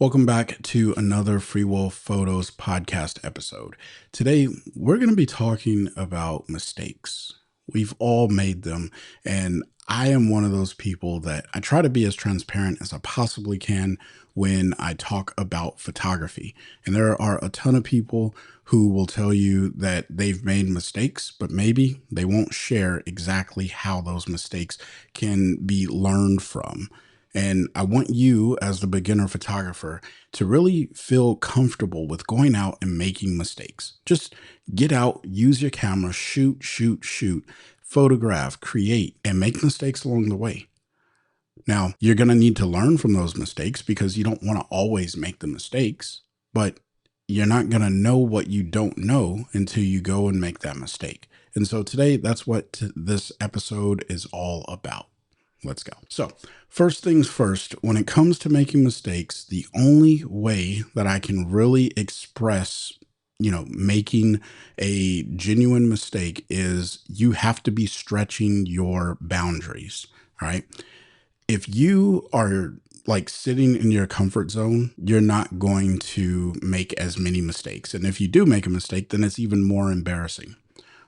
Welcome back to another Free Will Photos podcast episode. Today, we're going to be talking about mistakes. We've all made them, and I am one of those people that I try to be as transparent as I possibly can when I talk about photography. And there are a ton of people who will tell you that they've made mistakes, but maybe they won't share exactly how those mistakes can be learned from. And I want you, as the beginner photographer, to really feel comfortable with going out and making mistakes. Just get out, use your camera, shoot, photograph, create, and make mistakes along the way. Now, you're going to need to learn from those mistakes because you don't want to always make the mistakes, but you're not going to know what you don't know until you go and make that mistake. And so today, that's what this episode is all about. Let's go. So, first things first, when it comes to making mistakes, the only way that I can really express, making a genuine mistake is you have to be stretching your boundaries. All right. If you are like sitting in your comfort zone, you're not going to make as many mistakes. And if you do make a mistake, then it's even more embarrassing.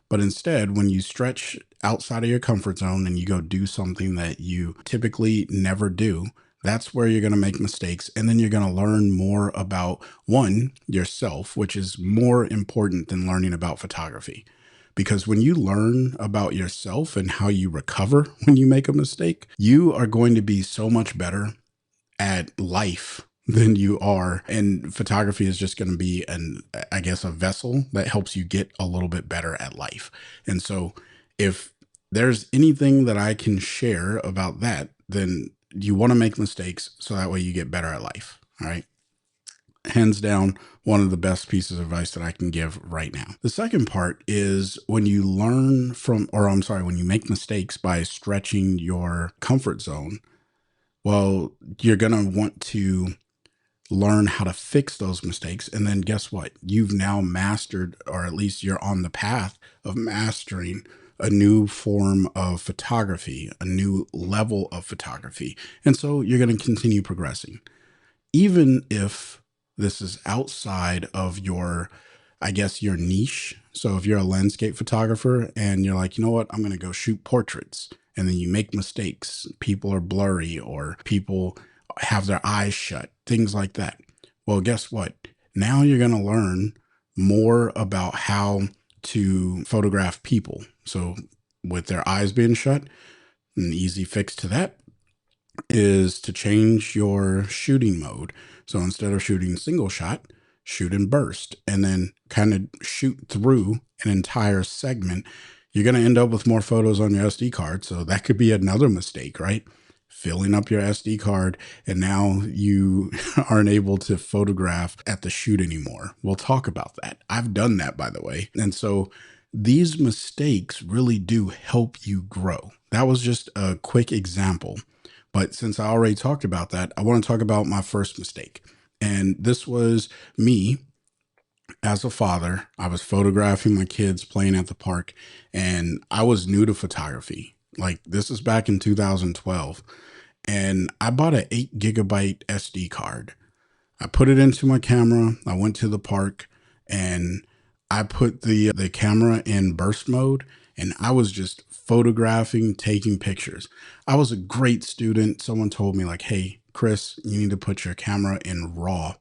But instead, when you stretch outside of your comfort zone and you go do something that you typically never do, that's where you're going to make mistakes. And then you're going to learn more about yourself, which is more important than learning about photography. Because when you learn about yourself and how you recover when you make a mistake, you are going to be so much better at life than you are. And photography is just going to be a vessel that helps you get a little bit better at life. And so if there's anything that I can share about that, then you want to make mistakes so that way you get better at life. All right. Hands down, one of the best pieces of advice that I can give right now. The second part is when you when you make mistakes by stretching your comfort zone, well, you're going to want to learn how to fix those mistakes. And then guess what? You've now mastered, or at least you're on the path of mastering a new form of photography, a new level of photography. And so you're going to continue progressing. Even if this is outside of your niche. So if you're a landscape photographer and you're like, you know what, I'm going to go shoot portraits, and then you make mistakes, people are blurry or people have their eyes shut, things like that. Well, guess what? Now you're going to learn more about how to photograph people. So with their eyes being shut, an easy fix to that is to change your shooting mode. So instead of shooting single shot, shoot in burst, and then kind of shoot through an entire segment. You're going to end up with more photos on your SD card. So that could be another mistake, right? Filling up your SD card, and now you aren't able to photograph at the shoot anymore. We'll talk about that. I've done that, by the way. And so these mistakes really do help you grow. That was just a quick example. But since I already talked about that, I want to talk about my first mistake. And this was me as a father. I was photographing my kids playing at the park, and I was new to photography. Like, this is back in 2012. And I bought an 8 GB SD card. I put it into my camera. I went to the park and I put the camera in burst mode, and I was just photographing, taking pictures. I was a great student. Someone told me like, hey, Chris, you need to put your camera in RAW.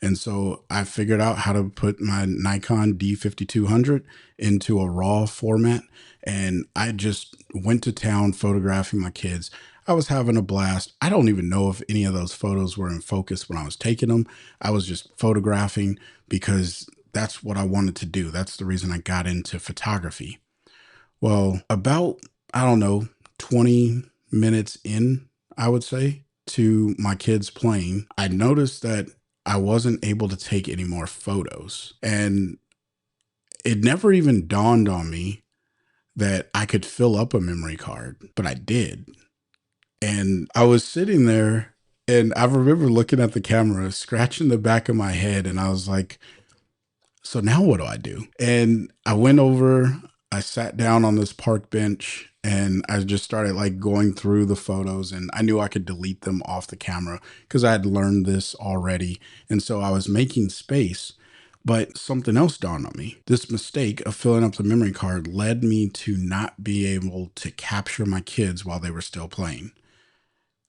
And so I figured out how to put my Nikon D5200 into a RAW format. And I just went to town photographing my kids. I was having a blast. I don't even know if any of those photos were in focus when I was taking them. I was just photographing because that's what I wanted to do. That's the reason I got into photography. Well, about, 20 minutes in, I would say, to my kids playing, I noticed that I wasn't able to take any more photos. And it never even dawned on me that I could fill up a memory card, but I did. And I was sitting there and I remember looking at the camera, scratching the back of my head, and I was like, so now what do I do? And I went over, I sat down on this park bench and I just started like going through the photos, and I knew I could delete them off the camera because I had learned this already. And so I was making space, but something else dawned on me. This mistake of filling up the memory card led me to not be able to capture my kids while they were still playing.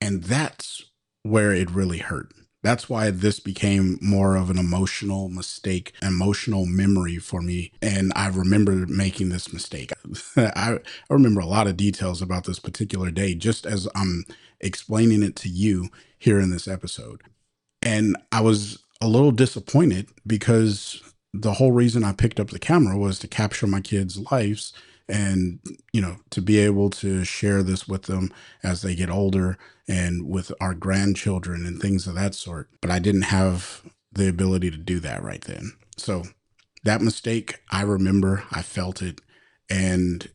And that's where it really hurt. That's why this became more of an emotional mistake, emotional memory for me. And I remember making this mistake. I remember a lot of details about this particular day, just as I'm explaining it to you here in this episode. And I was a little disappointed because the whole reason I picked up the camera was to capture my kids' lives and, to be able to share this with them as they get older and with our grandchildren and things of that sort. But I didn't have the ability to do that right then. So that mistake, I remember, I felt it. And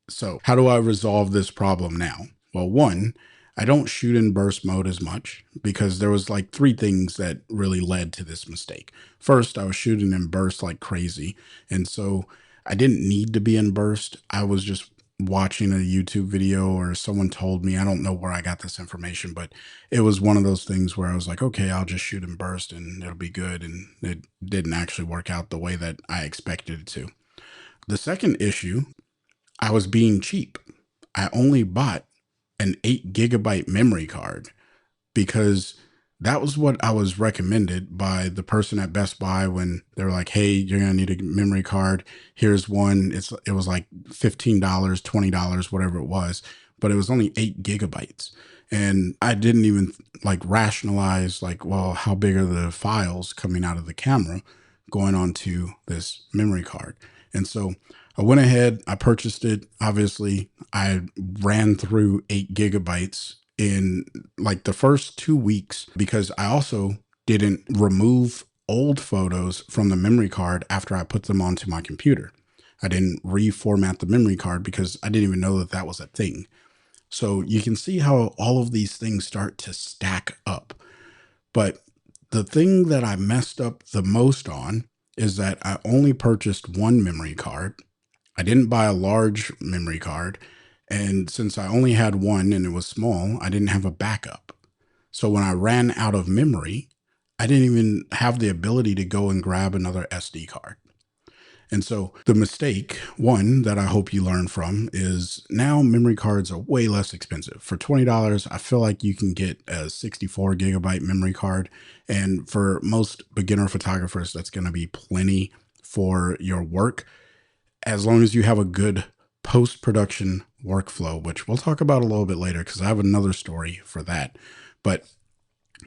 so, how do I resolve this problem now? Well, one, I don't shoot in burst mode as much because there was like three things that really led to this mistake. First, I was shooting in burst like crazy, and so I didn't need to be in burst. I was just watching a YouTube video or someone told me, I don't know where I got this information, but it was one of those things where I was like, okay, I'll just shoot in burst and it'll be good. And it didn't actually work out the way that I expected it to. The second issue, I was being cheap. I only bought an 8 GB memory card because that was what I was recommended by the person at Best Buy when they were like, "Hey, you're gonna need a memory card. Here's one." It was like $15, $20, whatever it was, but it was only 8 GB. And I didn't even like rationalize like, well, how big are the files coming out of the camera going onto this memory card? And so I went ahead, I purchased it. Obviously, I ran through 8 GB in like the first 2 weeks because I also didn't remove old photos from the memory card after I put them onto my computer. I didn't reformat the memory card because I didn't even know that that was a thing. So you can see how all of these things start to stack up. But the thing that I messed up the most on is that I only purchased one memory card. I didn't buy a large memory card. And since I only had one and it was small, I didn't have a backup. So when I ran out of memory, I didn't even have the ability to go and grab another SD card. And so the mistake, one that I hope you learn from, is now memory cards are way less expensive. For $20, I feel like you can get a 64 GB memory card. And for most beginner photographers, that's going to be plenty for your work, as long as you have a good post-production workflow, which we'll talk about a little bit later because I have another story for that. But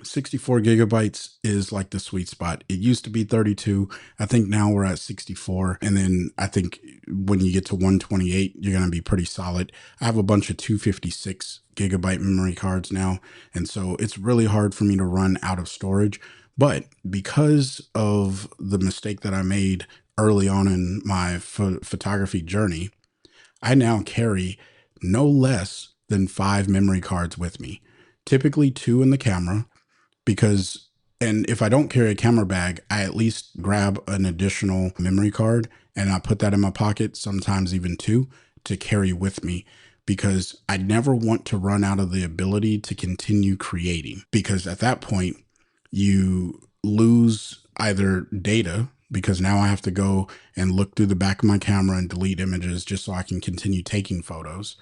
64 GB is like the sweet spot. It used to be 32. I think now we're at 64. And then I think when you get to 128, you're going to be pretty solid. I have a bunch of 256 GB memory cards now. And so it's really hard for me to run out of storage. But because of the mistake that I made early on in my photography journey, I now carry no less than 5 memory cards with me, typically 2 in the camera and if I don't carry a camera bag, I at least grab an additional memory card and I put that in my pocket, sometimes even 2, to carry with me because I never want to run out of the ability to continue creating, because at that point you lose either data because now I have to go and look through the back of my camera and delete images just so I can continue taking photos,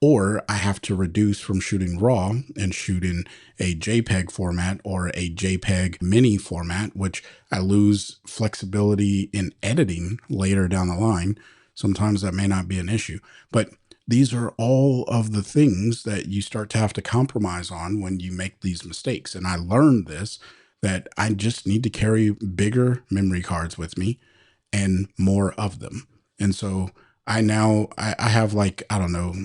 or I have to reduce from shooting RAW and shoot in a JPEG format or a JPEG mini format, which I lose flexibility in editing later down the line. Sometimes that may not be an issue, but these are all of the things that you start to have to compromise on when you make these mistakes. And I learned this, that I just need to carry bigger memory cards with me and more of them. And so I have like, I don't know,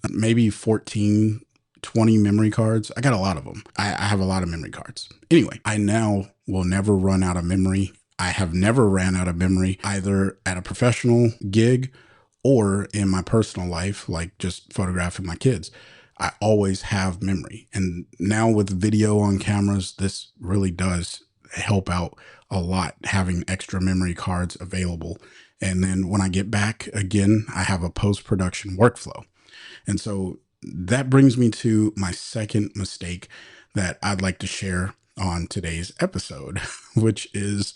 maybe 14, 20 memory cards. I got a lot of them. I have a lot of memory cards. Anyway, I now will never run out of memory. I have never ran out of memory either at a professional gig or in my personal life, like just photographing my kids. I always have memory. And now with video on cameras, this really does help out a lot, having extra memory cards available. And then when I get back again, I have a post-production workflow. And so that brings me to my second mistake that I'd like to share on today's episode, which is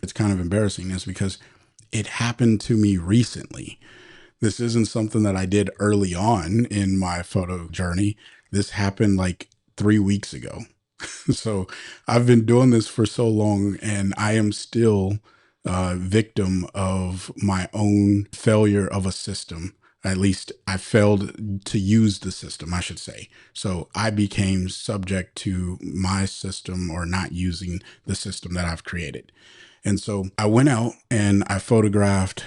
it's kind of embarrassing, is because it happened to me recently. This isn't something that I did early on in my photo journey. This happened like 3 weeks ago. So I've been doing this for so long, and I am still a victim of my own failure of a system. At least I failed to use the system, I should say. So I became subject to my system or not using the system that I've created. And so I went out and I photographed.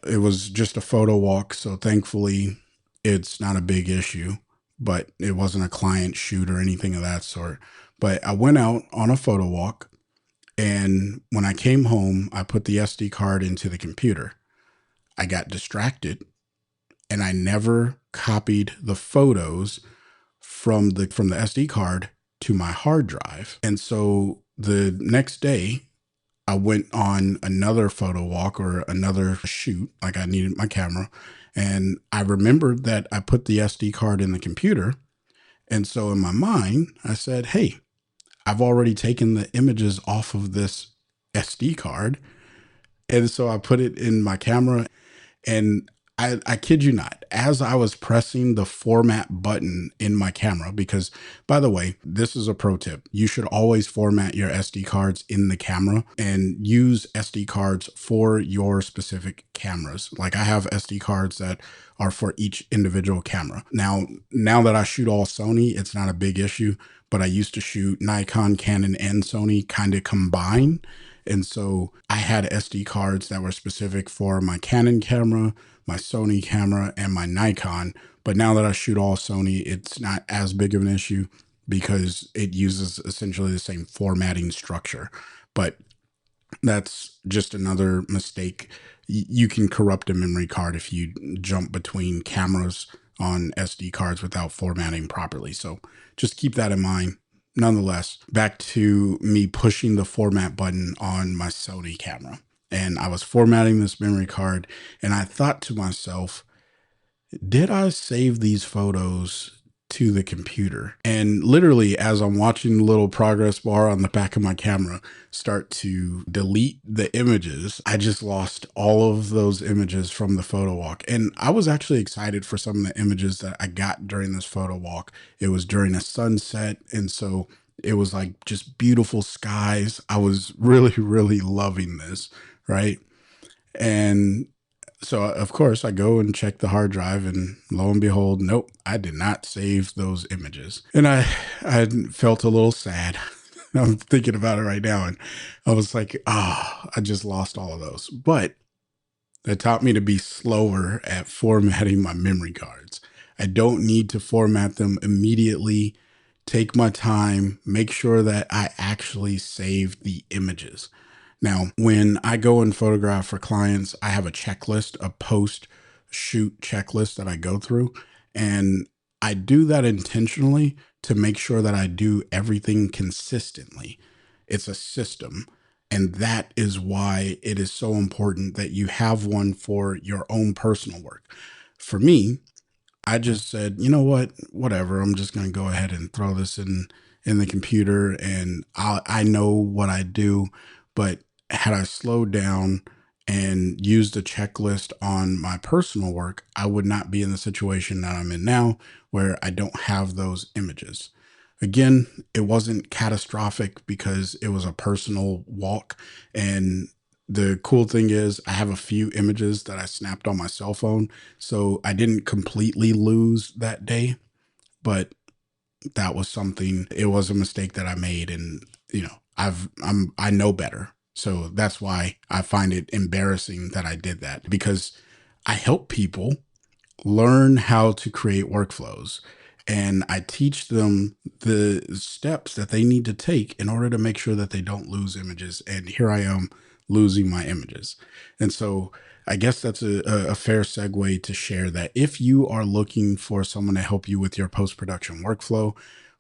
It was just a photo walk. So thankfully, it's not a big issue, but it wasn't a client shoot or anything of that sort. But I went out on a photo walk. And when I came home, I put the SD card into the computer. I got distracted and I never copied the photos from the SD card to my hard drive. And so the next day, I went on another photo walk or another shoot, like I needed my camera. And I remembered that I put the SD card in the computer. And so in my mind, I said, hey, I've already taken the images off of this SD card. And so I put it in my camera. And I kid you not, as I was pressing the format button in my camera, because by the way, this is a pro tip. You should always format your SD cards in the camera and use SD cards for your specific cameras. Like I have SD cards that are for each individual camera. Now that I shoot all Sony, it's not a big issue, but I used to shoot Nikon, Canon, and Sony kind of combined. And so I had SD cards that were specific for my Canon camera, my Sony camera, and my Nikon. But now that I shoot all Sony, it's not as big of an issue because it uses essentially the same formatting structure. But that's just another mistake. You can corrupt a memory card if you jump between cameras on SD cards without formatting properly. So just keep that in mind. Nonetheless, back to me pushing the format button on my Sony camera. And I was formatting this memory card, and I thought to myself, did I save these photos to the computer? And literally, as I'm watching the little progress bar on the back of my camera start to delete the images, I just lost all of those images from the photo walk. And I was actually excited for some of the images that I got during this photo walk. It was during a sunset. And so it was like just beautiful skies. I was really, really loving this, right? And so of course I go and check the hard drive, and lo and behold, nope, I did not save those images. And I felt a little sad. I'm thinking about it right now, and I was like, I just lost all of those. But that taught me to be slower at formatting my memory cards. I don't need to format them immediately. Take my time, make sure that I actually save the images. Now, when I go and photograph for clients, I have a checklist, a post shoot checklist that I go through. And I do that intentionally to make sure that I do everything consistently. It's a system. And that is why it is so important that you have one for your own personal work. For me, I just said, you know what, whatever. I'm just going to go ahead and throw this in the computer, and I know what I do. But had I slowed down and used a checklist on my personal work, I would not be in the situation that I'm in now, where I don't have those images. Again, it wasn't catastrophic because it was a personal walk. And the cool thing is, I have a few images that I snapped on my cell phone. So I didn't completely lose that day, but that was something, it was a mistake that I made. And, I know better. So that's why I find it embarrassing that I did that, because I help people learn how to create workflows, and I teach them the steps that they need to take in order to make sure that they don't lose images. And here I am losing my images. And so I guess that's a fair segue to share that if you are looking for someone to help you with your post-production workflow,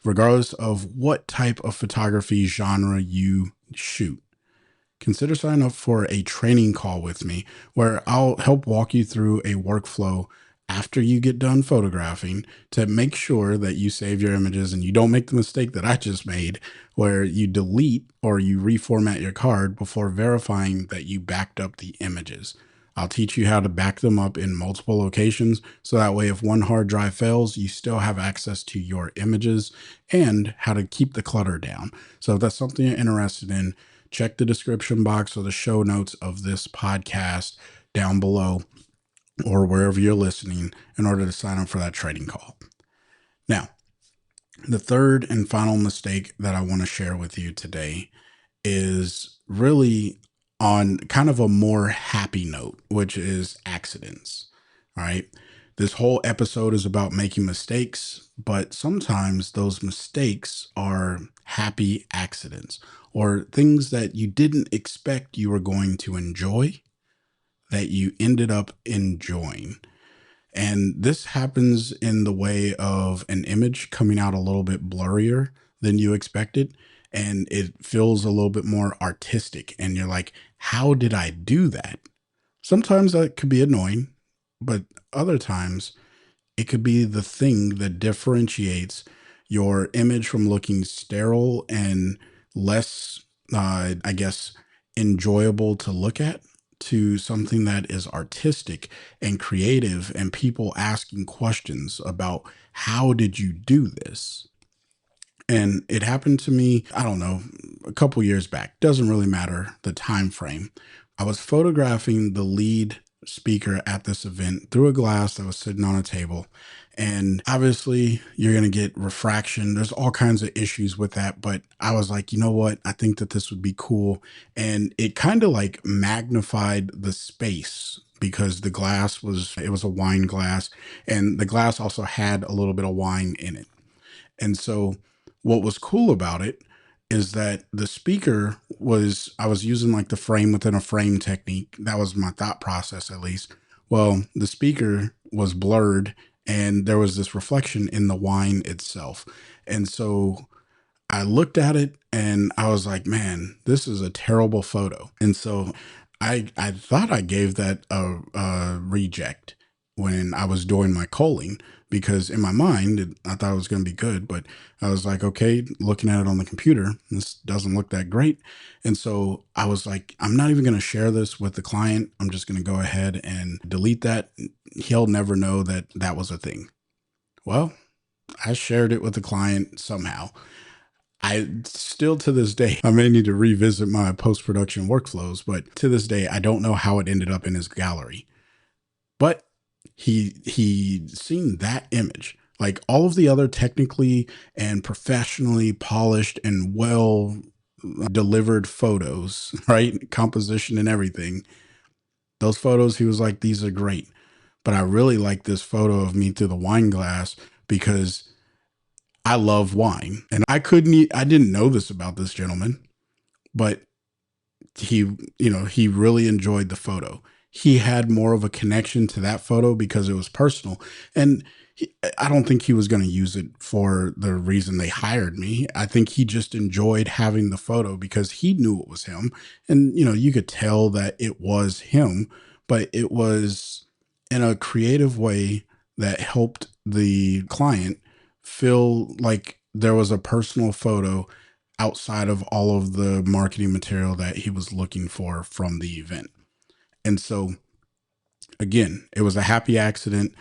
regardless of what type of photography genre you shoot, consider signing up for a training call with me where I'll help walk you through a workflow after you get done photographing to make sure that you save your images and you don't make the mistake that I just made where you delete or you reformat your card before verifying that you backed up the images. I'll teach you how to back them up in multiple locations so that way if one hard drive fails, you still have access to your images and how to keep the clutter down. So if that's something you're interested in, check the description box or the show notes of this podcast down below or wherever you're listening in order to sign up for that training call. Now, the third and final mistake that I want to share with you today is really on kind of a more happy note, which is accidents. All right. This whole episode is about making mistakes, but sometimes those mistakes are happy accidents or things that you didn't expect you were going to enjoy that you ended up enjoying. And this happens in the way of an image coming out a little bit blurrier than you expected. And it feels a little bit more artistic. And you're like, how did I do that? Sometimes that could be annoying, but other times it could be the thing that differentiates your image from looking sterile and less, I guess, enjoyable to look at to something that is artistic and creative and people asking questions about how did you do this? And it happened to me, I don't know, a couple years back. Doesn't really matter the time frame. I was photographing the lead speaker at this event through a glass that was sitting on a table. And obviously, you're going to get refraction. There's all kinds of issues with that. But I was like, you know what? I think that this would be cool. And it kind of like magnified the space because the glass it was a wine glass. And the glass also had a little bit of wine in it. And so what was cool about it is that the speaker I was using like the frame within a frame technique. That was my thought process, at least. Well, the speaker was blurred and there was this reflection in the wine itself. And so I looked at it and I was like, man, this is a terrible photo. And so I thought I gave that a reject when I was doing my culling because in my mind, I thought it was going to be good, but I was like, okay, looking at it on the computer, this doesn't look that great. And so I was like, I'm not even going to share this with the client. I'm just going to go ahead and delete that. He'll never know that that was a thing. Well, I shared it with the client somehow. I still to this day, I may need to revisit my post production workflows, but to this day, I don't know how it ended up in his gallery. But he seen that image, like all of the other technically and professionally polished and well delivered photos, right? Composition and everything. Those photos, he was like, these are great. But I really like this photo of me through the wine glass because I love wine. And I didn't know this about this gentleman, but he really enjoyed the photo. He had more of a connection to that photo because it was personal. And I don't think he was going to use it for the reason they hired me. I think he just enjoyed having the photo because he knew it was him. And, you could tell that it was him, but it was in a creative way that helped the client feel like there was a personal photo outside of all of the marketing material that he was looking for from the event. And so, again, it was a happy accident.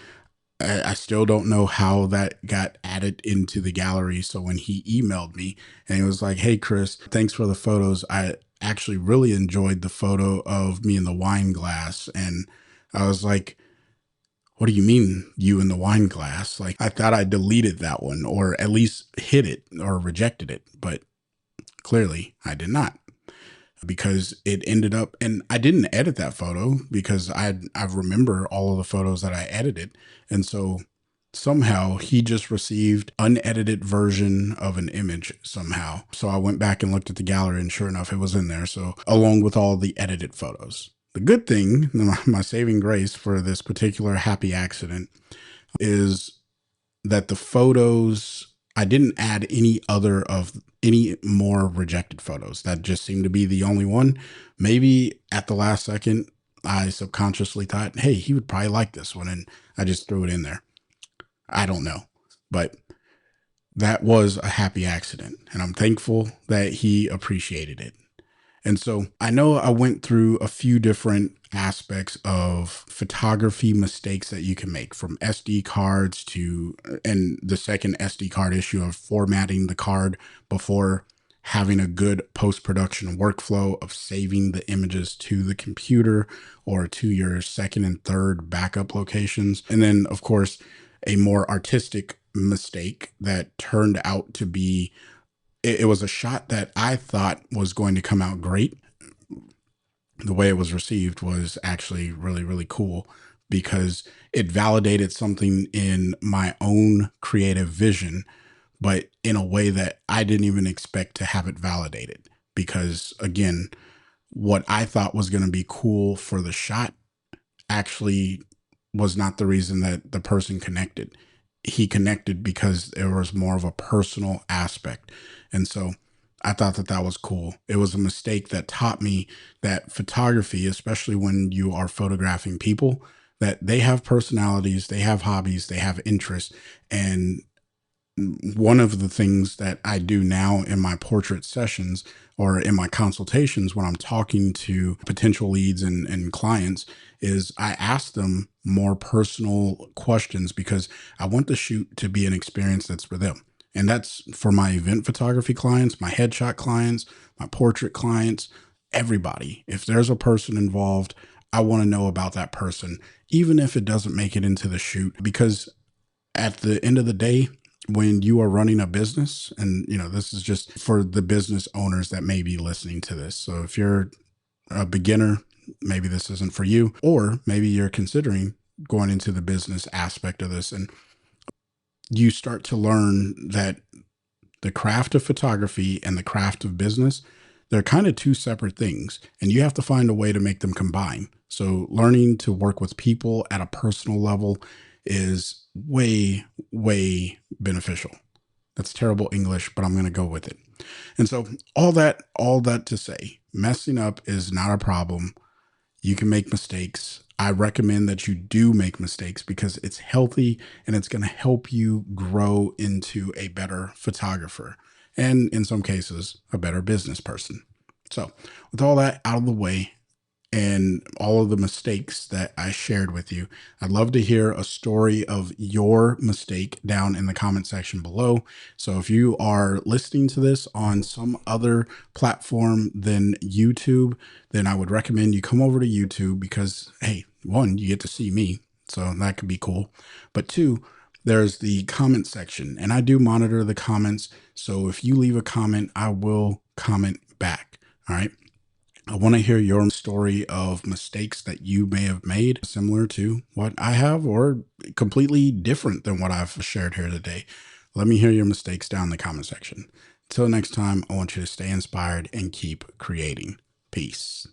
I still don't know how that got added into the gallery. So when he emailed me and he was like, hey, Chris, thanks for the photos. I actually really enjoyed the photo of me in the wine glass. And I was like, what do you mean you in the wine glass? Like, I thought I deleted that one or at least hid it or rejected it. But clearly I did not because it ended up, and I didn't edit that photo because I remember all of the photos that I edited. And so somehow he just received unedited version of an image somehow. So I went back and looked at the gallery and sure enough, it was in there. So along with all the edited photos. The good thing, my saving grace for this particular happy accident is that the photos, I didn't add any other of any more rejected photos. That just seemed to be the only one. Maybe at the last second, I subconsciously thought, hey, he would probably like this one. And I just threw it in there. I don't know. But that was a happy accident. And I'm thankful that he appreciated it. And so I know I went through a few different aspects of photography mistakes that you can make, from SD cards to, and the second SD card issue of formatting the card before having a good post production workflow of saving the images to the computer or to your second and third backup locations. And then, of course, a more artistic mistake that turned out to be, it was a shot that I thought was going to come out great. The way it was received was actually really, really cool because it validated something in my own creative vision, but in a way that I didn't even expect to have it validated. Because again, what I thought was going to be cool for the shot actually was not the reason that the person connected. He connected because there was more of a personal aspect. And so I thought that that was cool. It was a mistake that taught me that photography, especially when you are photographing people, that they have personalities, they have hobbies, they have interests. And one of the things that I do now in my portrait sessions or in my consultations when I'm talking to potential leads and clients is I ask them more personal questions because I want the shoot to be an experience that's for them. And that's for my event photography clients, my headshot clients, my portrait clients, everybody. If there's a person involved, I want to know about that person, even if it doesn't make it into the shoot, because at the end of the day, when you are running a business, and this is just for the business owners that may be listening to this. So if you're a beginner, maybe this isn't for you, or maybe you're considering going into the business aspect of this, and you start to learn that the craft of photography and the craft of business, they're kind of two separate things, and you have to find a way to make them combine. So learning to work with people at a personal level is way, way beneficial. That's terrible English, but I'm going to go with it. And so all that to say, messing up is not a problem. You can make mistakes. I recommend that you do make mistakes because it's healthy and it's going to help you grow into a better photographer and, in some cases, a better business person. So, with all that out of the way, and all of the mistakes that I shared with you, I'd love to hear a story of your mistake down in the comment section below. So if you are listening to this on some other platform than YouTube, then I would recommend you come over to YouTube because, hey, one, you get to see me. So that could be cool. But two, there's the comment section, and I do monitor the comments. So if you leave a comment, I will comment back. All right. I want to hear your story of mistakes that you may have made similar to what I have or completely different than what I've shared here today. Let me hear your mistakes down in the comment section. Until next time, I want you to stay inspired and keep creating. Peace.